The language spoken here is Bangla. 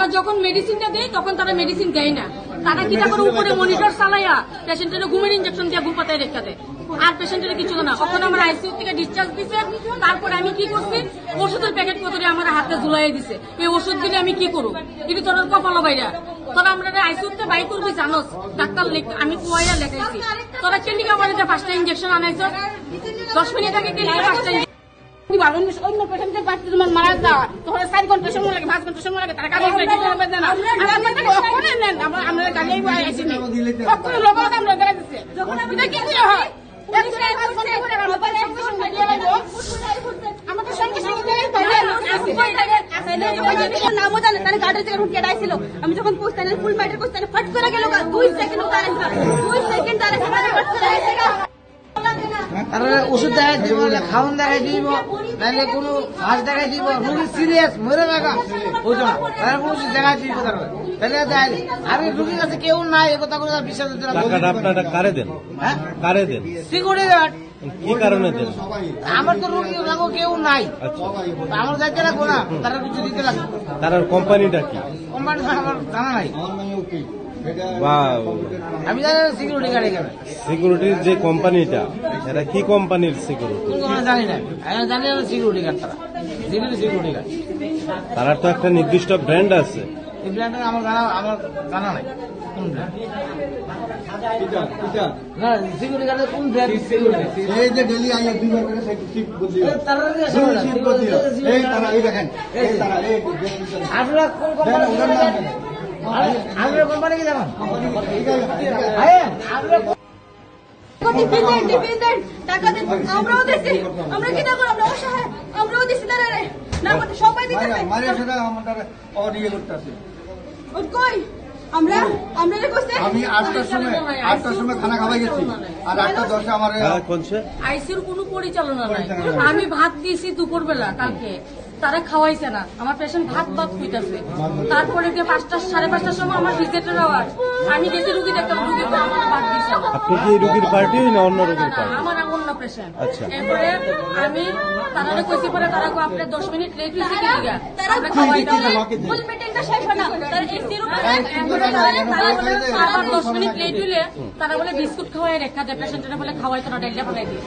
তারা যখন মেডিসিনটা দেয় তখন তারা মেডিসিন দেয় না, তারা কিটা করে উপরে মনিটর চালাইয়া পেশেন্টের ঘুমের ইঞ্জেকশন দিয়ে ঘুম পাতায় রেখে দেয়, আর পেশেন্টের কিছু না। তখন আমার আইসিইউ থেকে ডিসচার্জ দিছে, তারপরে আমি কি করছি, ওষুধের প্যাকেট করে আমার হাতে ঝুলাই দিছে। এই ওষুধ দিলে আমি কি করবো, কিন্তু তোর কপাল বাইরা তোরা আমরা আইসিইউতে বাই করবি জানোস, ডাক্তার আমি কুয়াইয়া লেখাইছি, তোরা কেন্দ্রিকা বাড়িতে 5টা ইঞ্জেকশন আনাইছ, 10 মিনিট আগে কেন্দ্রিকা 5টা অন্য পেশেন্টের বাড়িতে তোমার মারা যাওয়া তোমার 4 ঘন্টা সময় লাগে, 5 ঘন্টা সময় লাগে, তারা কাগজ রেডি করে দেবে না। আমরা গাড়ি আইসি লোক আমরা গাড়ি দিচ্ছে যখন আমি কি কি হয় আমাদের সঙ্গে নামও জানে তাহলে গাড়ির থেকে রুটকে ডাইছিল। আমি যখন পৌঁছতাম ফুল ম্যাটার করতে ফট করে গেল 2 সেকেন্ড তারা ওষুধ দেখাই দিব, খাওয়ান দেখাই দিব, নাহলে কোনো ফাঁস দেখাই দিব, রুগী সিরিয়াস মরে থাকা বুঝছো না, তারা কোনো ওষুধ দেখাই দিব, তাহলে দেয়। আর রুগীর কাছে কেউ নাই এ কথা করে বিশ্বাস হচ্ছে না। আপনারা কারে দেন? হ্যাঁ কারে দেন? Security guard. কি কারণে দেন? আমার তো রুগী লাগো কেউ নাই, আমার যাইতে লাগবো না, তারা কিছু দিতে লাগবে। তার কোম্পানিটা কি? কোম্পানি আমার জানা নাই, বা আমি জানি সিকিউরিটি গার্ড এখানে। সিকিউরিটির যে কোম্পানিটা, এটা কি কোম্পানির সিকিউরিটি? জানি না, আমি জানি না সিকিউরিটি গার্ড, তারা সিকিউরিটি গার্ড। তারা তো একটা নির্দিষ্ট ব্র্যান্ড আছে, এই ব্র্যান্ডের আমার জানা নাই কোন ব্র্যান্ড। না সিকিউরিটি গার্ডের কোন ব্র্যান্ড? সিকিউরিটি এই যে ডেলি আইয়া 2 বার করে শিফট বদলি হয়, তারা শিফট বদলি হয়। এই তারা এই দেখেন, এই তারা এই আপনারা কোন কোম্পানি? আপনারা কোম্পানি কি জানেন? টাকা দেন, আমরাও দিচ্ছি, আমরা কি দেখো আমরা অসহায়, আমরাও দিচ্ছি তারা না করতে সবাই দিতে মারিয়া সেটা আমাদের অডিও করতেছে। কই আমরা কইছে আমি 8টার সময় খানা খাওয়াই গেছি, আর 8:10 আমার আইসিইউর কোনো পরিচালনা নাই। আমি ভাত দিয়েছি দুপুরবেলা কালকে, তারা খাওয়াইছে না, আমার পেশেন্ট ভাত খুঁজতেছে। তারপরে গিয়ে 5টা 5:30টার সময় আমার ভিজিটের আওয়াজ, আমি গেছি রুগী দেখতাম, রুগী আমার ভাত দিচ্ছে না। আপনি কি রুগীর পার্টি না অন্য রুগীর পার্টি? আমার অন্য পেশেন্ট। আচ্ছা। এরপরে আমি তারা কইছি পরে তারা আপনার 10 মিনিট লেট হয়েছে কি দিগা তারা খাওয়াইছে, ফুল মিটিংটা শেষ হয় না, তারা এসির উপরে তারা 10 মিনিট লেট হইলে তারা বলে বিস্কুট খাওয়াই রেখা দেয়, পেশেন্টের বলে খাওয়াইতো না, ডাইলা বানাই দিয়ে।